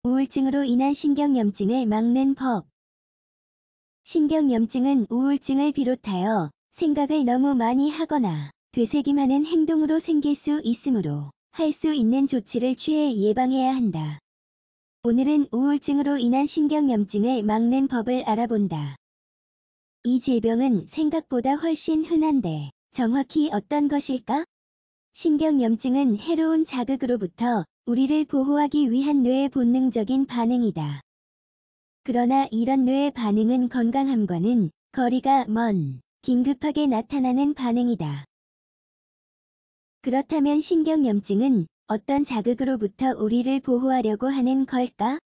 우울증으로 인한 신경염증을 막는 법. 신경염증은 우울증을 비롯하여 생각을 너무 많이 하거나 되새김하는 행동으로 생길 수 있으므로 할 수 있는 조치를 취해 예방해야 한다. 오늘은 우울증으로 인한 신경염증을 막는 법을 알아본다. 이 질병은 생각보다 훨씬 흔한데 정확히 어떤 것일까? 신경염증은 해로운 자극으로부터 우리를 보호하기 위한 뇌의 본능적인 반응이다. 그러나 이런 뇌의 반응은 건강함과는 거리가 먼, 긴급하게 나타나는 반응이다. 그렇다면 신경염증은 어떤 자극으로부터 우리를 보호하려고 하는 걸까?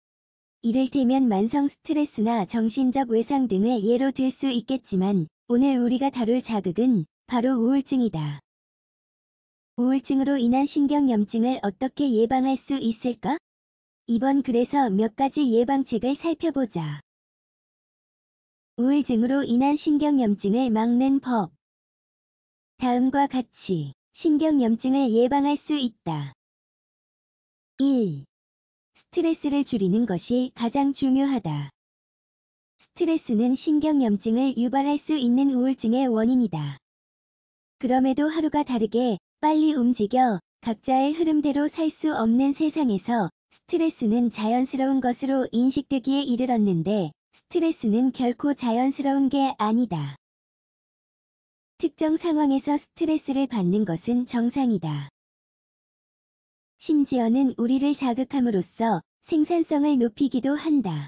이를테면 만성 스트레스나 정신적 외상 등을 예로 들 수 있겠지만 오늘 우리가 다룰 자극은 바로 우울증이다. 우울증으로 인한 신경염증을 어떻게 예방할 수 있을까? 이번 글에서 몇 가지 예방책을 살펴보자. 우울증으로 인한 신경염증을 막는 법. 다음과 같이 신경염증을 예방할 수 있다. 1. 스트레스를 줄이는 것이 가장 중요하다. 스트레스는 신경염증을 유발할 수 있는 우울증의 원인이다. 그럼에도 하루가 다르게 빨리 움직여 각자의 흐름대로 살 수 없는 세상에서 스트레스는 자연스러운 것으로 인식되기에 이르렀는데 스트레스는 결코 자연스러운 게 아니다. 특정 상황에서 스트레스를 받는 것은 정상이다. 심지어는 우리를 자극함으로써 생산성을 높이기도 한다.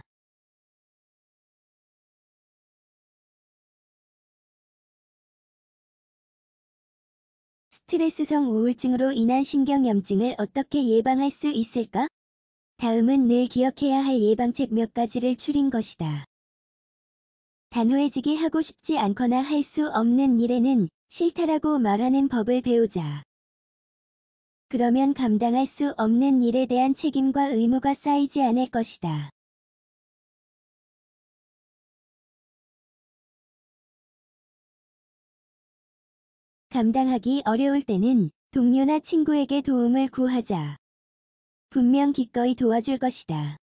스트레스성 우울증으로 인한 신경염증을 어떻게 예방할 수 있을까? 다음은 늘 기억해야 할 예방책 몇 가지를 추린 것이다. 단호해지게 하고 싶지 않거나 할 수 없는 일에는 싫다라고 말하는 법을 배우자. 그러면 감당할 수 없는 일에 대한 책임과 의무가 쌓이지 않을 것이다. 감당하기 어려울 때는 동료나 친구에게 도움을 구하자. 분명 기꺼이 도와줄 것이다.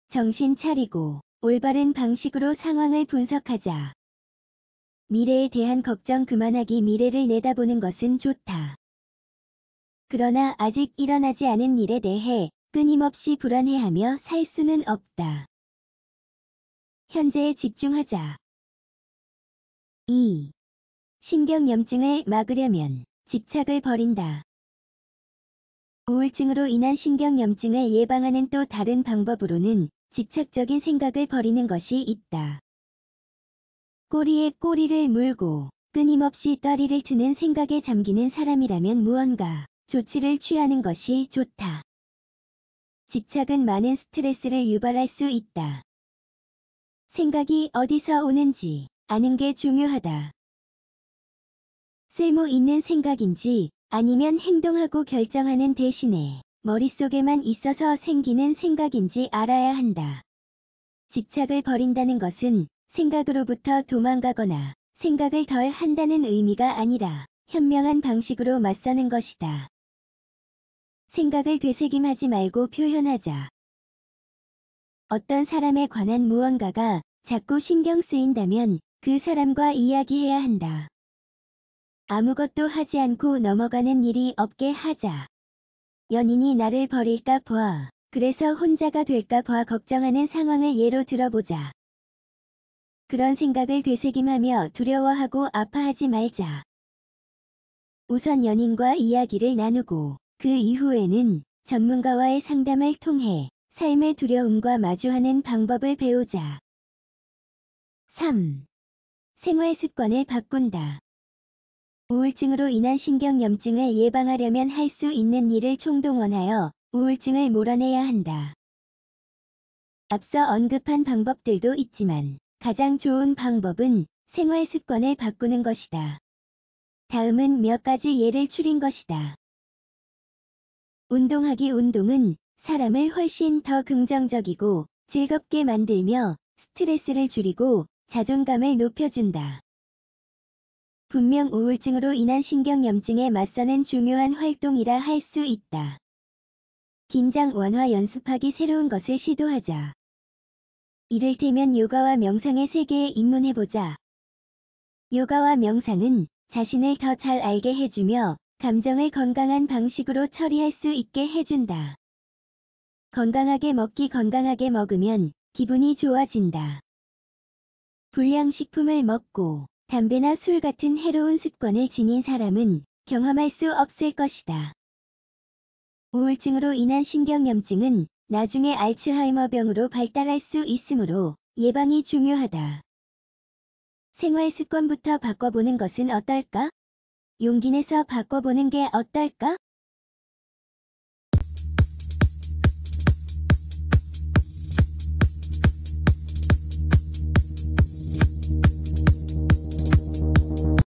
정신 차리고 올바른 방식으로 상황을 분석하자. 미래에 대한 걱정 그만하기. 미래를 내다보는 것은 좋다. 그러나 아직 일어나지 않은 일에 대해 끊임없이 불안해하며 살 수는 없다. 현재에 집중하자. 2. 신경염증을 막으려면 집착을 버린다. 우울증으로 인한 신경염증을 예방하는 또 다른 방법으로는 집착적인 생각을 버리는 것이 있다. 꼬리에 꼬리를 물고 끊임없이 떠리를 트는 생각에 잠기는 사람이라면 무언가 조치를 취하는 것이 좋다. 집착은 많은 스트레스를 유발할 수 있다. 생각이 어디서 오는지 아는 게 중요하다. 쓸모 있는 생각인지 아니면 행동하고 결정하는 대신에 머릿속에만 있어서 생기는 생각인지 알아야 한다. 집착을 버린다는 것은 생각으로부터 도망가거나 생각을 덜 한다는 의미가 아니라 현명한 방식으로 맞서는 것이다. 생각을 되새김하지 말고 표현하자. 어떤 사람에 관한 무언가가 자꾸 신경 쓰인다면 그 사람과 이야기해야 한다. 아무것도 하지 않고 넘어가는 일이 없게 하자. 연인이 나를 버릴까 봐, 그래서 혼자가 될까 봐 걱정하는 상황을 예로 들어보자. 그런 생각을 되새김하며 두려워하고 아파하지 말자. 우선 연인과 이야기를 나누고 그 이후에는 전문가와의 상담을 통해 삶의 두려움과 마주하는 방법을 배우자. 3. 생활 습관을 바꾼다. 우울증으로 인한 신경염증을 예방하려면 할 수 있는 일을 총동원하여 우울증을 몰아내야 한다. 앞서 언급한 방법들도 있지만 가장 좋은 방법은 생활 습관을 바꾸는 것이다. 다음은 몇 가지 예를 추린 것이다. 운동하기. 운동은 사람을 훨씬 더 긍정적이고 즐겁게 만들며 스트레스를 줄이고 자존감을 높여준다. 분명 우울증으로 인한 신경염증에 맞서는 중요한 활동이라 할 수 있다. 긴장 완화 연습하기 새로운 것을 시도하자. 이를테면 요가와 명상의 세계에 입문해보자. 요가와 명상은 자신을 더 잘 알게 해주며 감정을 건강한 방식으로 처리할 수 있게 해준다. 건강하게 먹으면 기분이 좋아진다. 불량식품을 먹고 담배나 술 같은 해로운 습관을 지닌 사람은 경험할 수 없을 것이다. 우울증으로 인한 신경염증은 나중에 알츠하이머병으로 발달할 수 있으므로 예방이 중요하다. 생활 습관부터 바꿔보는 것은 어떨까? 용기 내서 바꿔보는 게 어떨까?